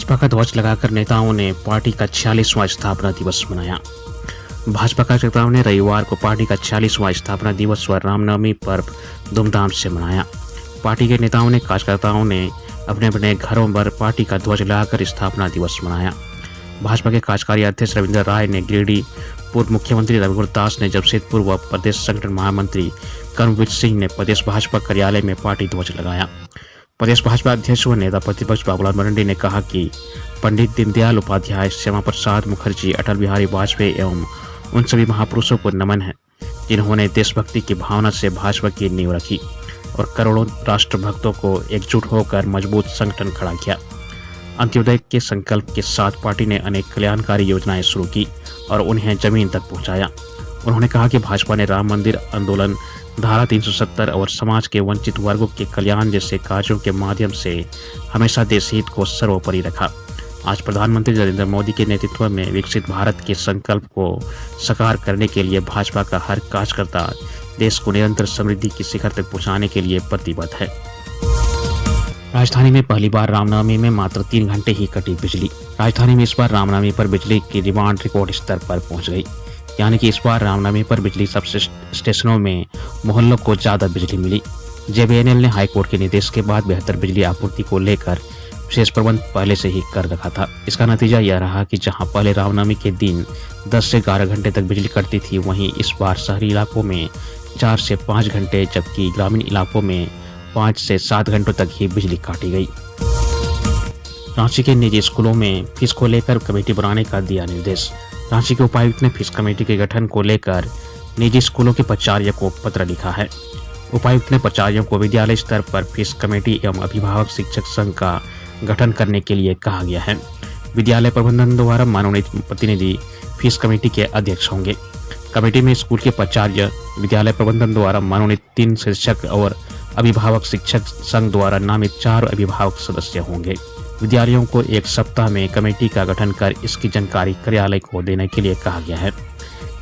भाजपा का ध्वज लगाकर नेताओं ने पार्टी का 46वां स्थापना दिवस मनाया। भाजपा कार्यकर्ताओं ने रविवार को पार्टी का 46वां स्थापना दिवस व रामनवमी पर्व धूमधाम से मनाया। पार्टी के नेताओं ने कार्यकर्ताओं ने अपने अपने घरों पर पार्टी का ध्वज लगाकर स्थापना दिवस मनाया। भाजपा के कार्यकारी अध्यक्ष रविंद्र राय ने गिरिडीह, पूर्व मुख्यमंत्री रघुवर दास ने जमशेदपुर व प्रदेश संगठन महामंत्री कर्मवीर सिंह ने प्रदेश भाजपा कार्यालय में पार्टी ध्वज लगाया। प्रदेश भाजपा अध्यक्ष व नेता प्रतिपक्ष बाबूलाल मरांडी ने कहा कि पंडित दीनदयाल उपाध्याय, श्यामा प्रसाद मुखर्जी, अटल बिहारी वाजपेयी एवं उन सभी महापुरुषों को नमन है जिन्होंने देशभक्ति की भावना से भाजपा की नींव रखी और करोड़ों राष्ट्रभक्तों को एकजुट होकर मजबूत संगठन खड़ा किया। अंत्योदय के संकल्प के साथ पार्टी ने अनेक कल्याणकारी योजनाएं शुरू की और उन्हें जमीन तक पहुंचाया। उन्होंने कहा कि भाजपा ने राम मंदिर आंदोलन, धारा 370 और समाज के वंचित वर्गों के कल्याण जैसे कार्यों के माध्यम से हमेशा देश हित को सर्वोपरि रखा। आज प्रधानमंत्री नरेंद्र मोदी के नेतृत्व में विकसित भारत के संकल्प को साकार करने के लिए भाजपा का हर कार्यकर्ता देश को निरंतर समृद्धि की शिखर तक पहुंचाने के लिए प्रतिबद्ध है। राजधानी में पहली बार रामनवमी में मात्र 3 घंटे ही कटी बिजली। राजधानी में इस बार रामनवमी पर बिजली की डिमांड रिकॉर्ड स्तर पर पहुंच गई, यानी कि इस बार रामनवमी पर बिजली सब स्टेशनों में मोहल्लों को ज्यादा बिजली मिली। जेबीएनएल ने हाईकोर्ट के निर्देश के बाद बेहतर बिजली आपूर्ति को लेकर विशेष प्रबंध पहले से ही कर रखा था। इसका नतीजा यह रहा कि जहां पहले रामनवमी के दिन 10 से 11 घंटे तक बिजली कटती थी, वहीं इस बार शहरी इलाकों में 4 से 5 घंटे जबकि ग्रामीण इलाकों में 5 से 7 घंटों तक ही बिजली काटी गई। रांची के निजी स्कूलों में फीस को लेकर कमेटी बनाने का दिया निर्देश। रांची के उपायुक्त ने फीस कमेटी के गठन को लेकर निजी स्कूलों के प्राचार्य को पत्र लिखा है। उपायुक्त ने प्राचार्यों को विद्यालय स्तर पर फीस कमेटी एवं अभिभावक शिक्षक संघ का गठन करने के लिए कहा गया है। विद्यालय प्रबंधन द्वारा मनोनीत प्रतिनिधि फीस कमेटी के अध्यक्ष होंगे। कमेटी में स्कूल के प्राचार्य, विद्यालय प्रबंधन द्वारा मनोनीत 3 शिक्षक और अभिभावक शिक्षक संघ द्वारा नामित 4 अभिभावक सदस्य होंगे। विद्यालयों को 1 सप्ताह में कमेटी का गठन कर इसकी जानकारी कार्यालय को देने के लिए कहा गया है।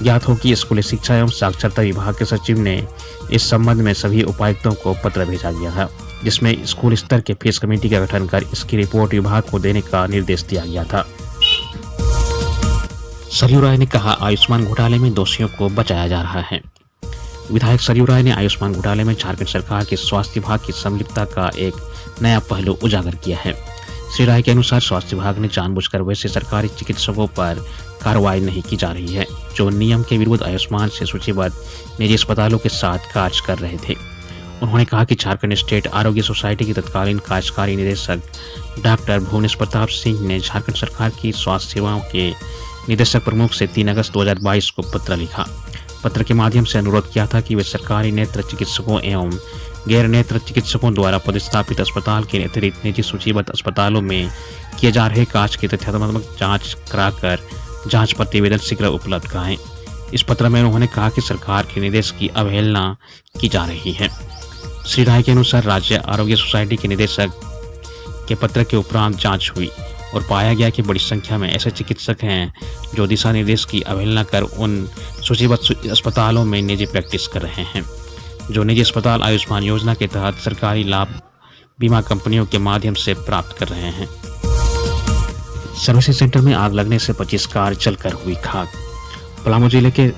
ज्ञात हो कि स्कूली शिक्षा एवं साक्षरता विभाग के सचिव ने इस संबंध में सभी उपायुक्तों को पत्र भेजा गया था, जिसमें स्कूल स्तर के फीस कमेटी का गठन कर इसकी रिपोर्ट विभाग को देने का निर्देश दिया गया था। सरयू राय ने कहा, आयुष्मान घोटाले में दोषियों को बचाया जा रहा है। विधायक सरयू राय ने आयुष्मान घोटाले में झारखंड सरकार के स्वास्थ्य विभाग की संलिप्तता का एक नया पहलू उजागर किया है। श्री राय के अनुसार स्वास्थ्य विभाग ने जानबूझकर वैसे सरकारी चिकित्सकों पर कार्रवाई नहीं की जा रही है जो नियम के विरुद्ध आयुष्मान से सूचीबद्ध निजी अस्पतालों के साथ कार्य कर रहे थे। उन्होंने कहा कि झारखंड स्टेट आरोग्य सोसाइटी के तत्कालीन कार्यकारी निदेशक डॉक्टर भुवनेश प्रताप सिंह ने झारखंड सरकार की स्वास्थ्य सेवाओं के निदेशक प्रमुख से 3 अगस्त 2022 को पत्र लिखा। पत्र के माध्यम से अनुरोध किया था कि वे सरकारी नेत्र चिकित्सकों एवं गैर नेत्र चिकित्सकों द्वारा प्रतिस्थापित अस्पताल के अतिरिक्त निजी सूचीबद्ध अस्पतालों में किए जा रहे कार्य की तथ्यात्मक जांच कराकर जांच प्रतिवेदन शीघ्र उपलब्ध कराएं। इस पत्र में उन्होंने कहा कि सरकार के निर्देश की अवहेलना की जा रही है। श्री राय के अनुसार राज्य आरोग्य सोसाइटी के निदेशक के पत्र के उपरांत जांच हुई और पाया गया कि बड़ी संख्या में ऐसे चिकित्सक हैं जो दिशा निर्देश की अवहेलना कर उन सूचीबद्ध अस्पतालों में निजी प्रैक्टिस कर रहे हैं। जो निजी अस्पताल आयुष्मान योजना के तहत सरकारी लाभ बीमा कंपनियों के माध्यम से प्राप्त कर रहे हैं। सर्विसिंग सेंटर में आग लगने से 25 कार जलकर हुई खाक। पलामू जिले के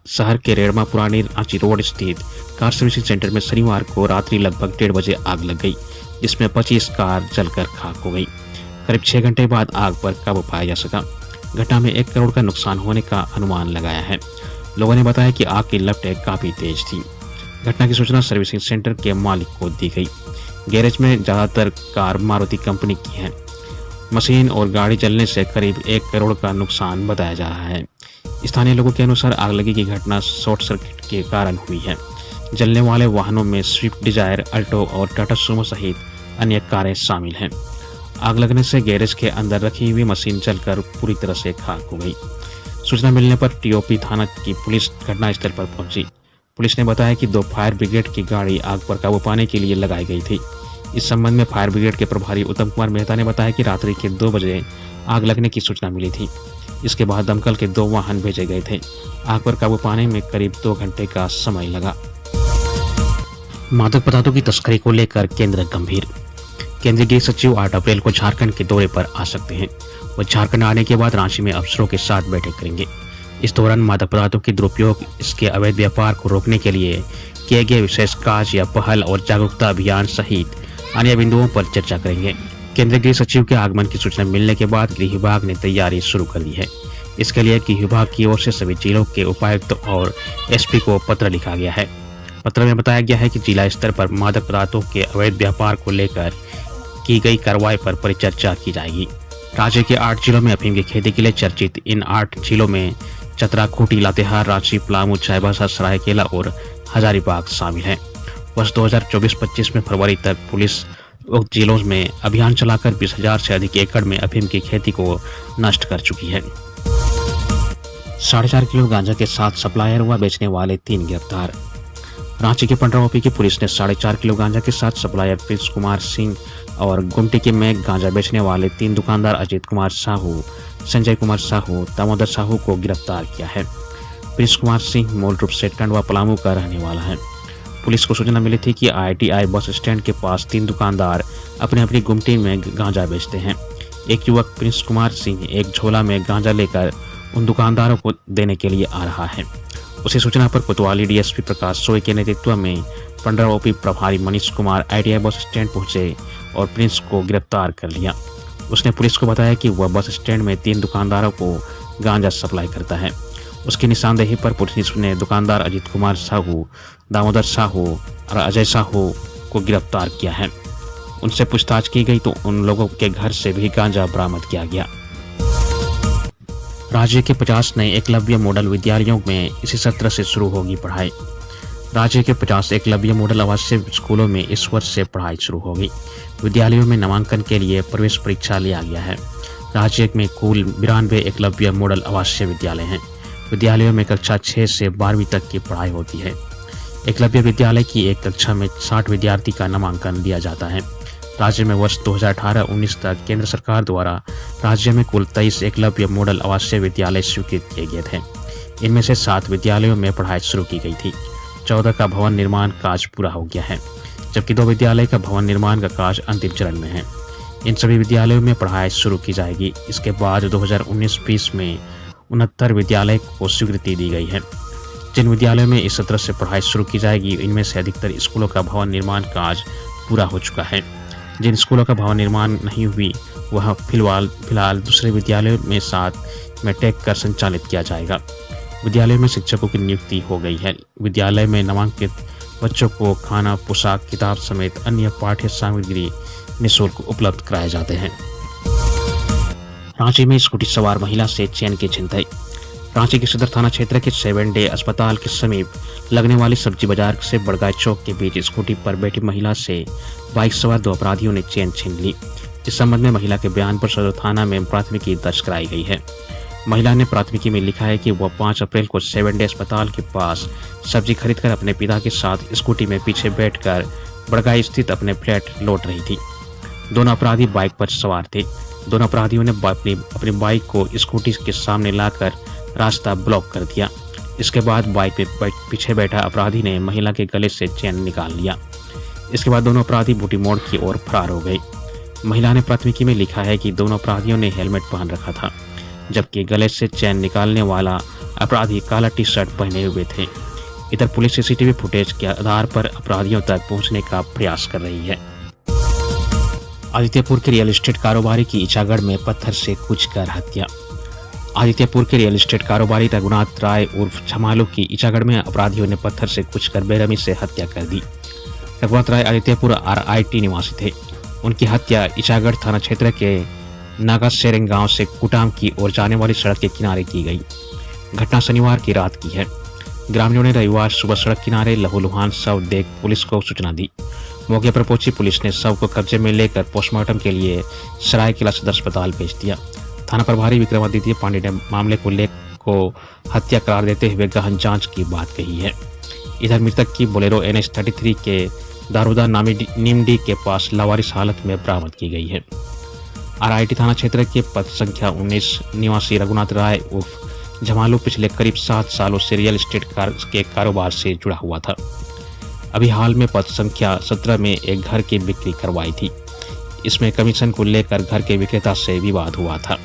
शहर के रेड़मा पुरानी रांची रोड स्थित कार सर्विसिंग सेंटर में शनिवार को रात्रि लगभग 1:30 बजे आग लग गई, जिसमें 25 कार जलकर खाक हो गई। करीब 6 घंटे बाद आग पर काबू पाया जा सका। घटना में 1 करोड़ का नुकसान होने का अनुमान लगाया है। लोगों ने बताया कि आग की लपटें काफी तेज थी। घटना की सूचना सर्विसिंग सेंटर के मालिक को दी गई। गैरेज में ज्यादातर कार मारुति कंपनी की है। मशीन और गाड़ी जलने से करीब 1 करोड़ का नुकसान बताया जा रहा है। स्थानीय लोगों के अनुसार आगलगी की घटना शॉर्ट सर्किट के कारण हुई है। जलने वाले वाहनों में स्विफ्ट डिजायर, अल्टो और टाटा सुमो सहित अन्य कारें शामिल हैं। आग लगने से गैरेज के अंदर रखी हुई मशीन जलकर पूरी तरह से खाक हो गई। सूचना मिलने पर टीओपी थाना की पुलिस घटनास्थल पर पहुंची। पुलिस ने बताया कि 2 फायर ब्रिगेड की गाड़ी आग पर काबू पाने के लिए लगाई गई थी। इस संबंध में फायर ब्रिगेड के प्रभारी उत्तम कुमार मेहता ने बताया कि रात्रि के 2 बजे आग लगने की सूचना मिली थी। इसके बाद दमकल के 2 वाहन भेजे गए थे। आग पर काबू पाने में करीब 2 घंटे का समय लगा। मादक पदार्थों की तस्करी को लेकर केंद्र गंभीर। केंद्रीय गृह सचिव 8 अप्रैल को झारखंड के दौरे पर आ सकते हैं। वो झारखंड आने के बाद रांची में अफसरों के साथ बैठक करेंगे। इस दौरान मादक पदार्थों के दुरुपयोग, इसके अवैध व्यापार को रोकने के लिए किए गए विशेष कार्य या पहल और जागरूकता अभियान सहित अन्य बिंदुओं पर चर्चा करेंगे। केंद्रीय गृह सचिव के आगमन की सूचना मिलने के बाद गृह विभाग ने तैयारी शुरू कर दी है। इसके लिए गृह विभाग की ओर से सभी जिलों के उपायुक्त और एसपी को पत्र लिखा गया है। पत्र में बताया गया है कि जिला स्तर पर मादक पदार्थों के अवैध व्यापार को लेकर की गई कार्रवाई पर परिचर्चा की जाएगी। राज्य के 8 जिलों में अफीम की खेती के लिए चर्चित इन 8 जिलों में चतरा, खूंटी, लातेहार, रांची, पलामू, चाईबासा, सरायकेला और हजारीबाग शामिल हैं। वर्ष 2024-25 में फरवरी तक पुलिस उक्त जिलों में अभियान चलाकर 20,000 से अधिक एकड़ में अफीम की खेती को नष्ट कर चुकी है। 4.5 किलो गांजा के साथ सप्लायर व बेचने वाले 3 गिरफ्तार। रांची के पंडराओपी की पुलिस ने 4.5 किलो गांजा के साथ सप्लायर प्रिंस कुमार सिंह और गुमटी में गांजा बेचने वाले 3 दुकानदार अजीत कुमार साहू, संजय कुमार साहू, दामोदर साहू को गिरफ्तार किया है। प्रिंस कुमार सिंह मूल रूप से टंडवा पलामू का रहने वाला है। पुलिस को सूचना मिली थी कि IITI बस स्टैंड के पास 3 दुकानदार अपनी गुमटी में गांजा बेचते हैं। एक युवक प्रिंस कुमार सिंह एक झोला में गांजा लेकर उन दुकानदारों को देने के लिए आ रहा है। उसी सूचना पर कोतवाली डीएसपी प्रकाश सोई के नेतृत्व में पंडराओपी प्रभारी Manish Kumar IITI bus stand पहुंचे और प्रिंस को गिरफ्तार कर लिया। उसने पुलिस को बताया कि वह बस स्टैंड में 3 दुकानदारों को गांजा सप्लाई करता है। उसकी निशानदेही पर पुलिस ने दुकानदार अजीत कुमार साहू, दामोदर साहू और अजय साहू को गिरफ्तार किया है। उनसे पूछताछ की गई तो उन लोगों के घर से भी गांजा बरामद किया गया। राज्य के 50 नए एकलव्य मॉडल विद्यालयों में इसी सत्र से शुरू होगी पढ़ाई। राज्य के 50 एकलव्य मॉडल आवासीय स्कूलों में इस वर्ष से पढ़ाई शुरू होगी। विद्यालयों में नामांकन के लिए प्रवेश परीक्षा लिया गया है। राज्य में कुल 92 एकलव्य मॉडल आवासीय विद्यालय हैं। विद्यालयों में कक्षा 6 से 12वीं तक की पढ़ाई होती है। एकलव्य विद्यालय की एक कक्षा में 60 विद्यार्थी का नामांकन दिया जाता है। राज्य में वर्ष 2018-19 तक केंद्र सरकार द्वारा राज्य में कुल 23 एकलव्य मॉडल आवासीय विद्यालय स्वीकृत किए गए थे। इनमें से 7 विद्यालयों में पढ़ाई शुरू की गई थी। 14 का भवन निर्माण कार्य पूरा हो गया है, जबकि 2 विद्यालय का भवन निर्माण का कार्य अंतिम चरण में है। इन सभी विद्यालयों में पढ़ाई शुरू की जाएगी। इसके बाद 2019-20 में 69 विद्यालय को स्वीकृति दी गई है। जिन विद्यालयों में इस सत्र से पढ़ाई शुरू की जाएगी, इनमें से अधिकतर स्कूलों का भवन निर्माण कार्य पूरा हो चुका है। जिन स्कूलों का भवन निर्माण नहीं हुई, वह फिलहाल दूसरे विद्यालयों में साथ में टेक कर संचालित किया जाएगा। विद्यालय में शिक्षकों की नियुक्ति हो गई है। विद्यालय में नामांकित बच्चों को खाना, पोशाक, किताब समेत अन्य पाठ्य सामग्री निःशुल्क उपलब्ध कराए जाते हैं। रांची में स्कूटी सवार महिला से चैन की छिनतई। रांची के सदर थाना क्षेत्र के 7 डे अस्पताल के समीप लगने वाली सब्जी बाजार से बड़गाय चौक के बीच स्कूटी पर बैठी महिला से बाइक सवार 2 अपराधियों ने चैन छीन ली। इस संबंध में महिला के बयान पर सदर थाना में प्राथमिकी दर्ज कराई गई है। महिला ने प्राथमिकी में लिखा है कि वह 5 अप्रैल को 7 डे अस्पताल के पास सब्जी खरीदकर अपने पिता के साथ स्कूटी में पीछे बैठकर बड़गाई स्थित अपने फ्लैट लौट रही थी। दोनों अपराधी बाइक पर सवार थे। दोनों अपराधियों ने अपनी बाइक को स्कूटी के सामने लाकर रास्ता ब्लॉक कर दिया। इसके बाद बाइक पे पीछे बैठा अपराधी ने महिला के गले से चैन निकाल लिया। इसके बाद दोनों अपराधी बूटी मोड़ की ओर फरार हो गए। महिला ने प्राथमिकी में लिखा है कि दोनों अपराधियों ने हेलमेट पहन रखा था, जबकि गले से चैन निकालने वाला अपराधी काला टी-शर्ट पहने हुए थे। इधर पुलिस सीसीटीवी फुटेज के आधार पर अपराधियों तक पहुंचने का प्रयास कर रही है। आदित्यपुर के रियल एस्टेट कारोबारी की इचागढ़ में पत्थर से कूचकर हत्या। आदित्यपुर के रियल एस्टेट कारोबारी रघुनाथ राय उर्फ छमालू की इचागढ़ में अपराधियों ने पत्थर से कूचकर बेरहमी से हत्या कर दी। रघुनाथ राय आदित्यपुर RIT निवासी थे। उनकी हत्या इचागढ़ थाना क्षेत्र के नागा सेरेंग गांव से कुटाम की ओर जाने वाली सड़क के किनारे की गई। घटना शनिवार की रात की है। ग्रामीणों ने रविवार सुबह सड़क किनारे लहूलुहान शव देख पुलिस को सूचना दी। मौके पर पहुंची पुलिस ने शव को कब्जे में लेकर पोस्टमार्टम के लिए सरायकेला सदर अस्पताल भेज दिया। थाना प्रभारी विक्रमादित्य पांडे ने मामले को हत्या करार देते हुए गहन जांच की बात कही है। इधर मृतक की बोलेरो NH33 के दारूदा नीमडी के पास लावारिस हालत में बरामद की गई है। RIT थाना क्षेत्र के पद संख्या 19 निवासी रघुनाथ राय उर्फ झमालू पिछले करीब 7 सालों से रियल एस्टेट के कारोबार से जुड़ा हुआ था। अभी हाल में पद संख्या 17 में एक घर की बिक्री करवाई थी। इसमें कमीशन को लेकर घर के विक्रेता से विवाद हुआ था।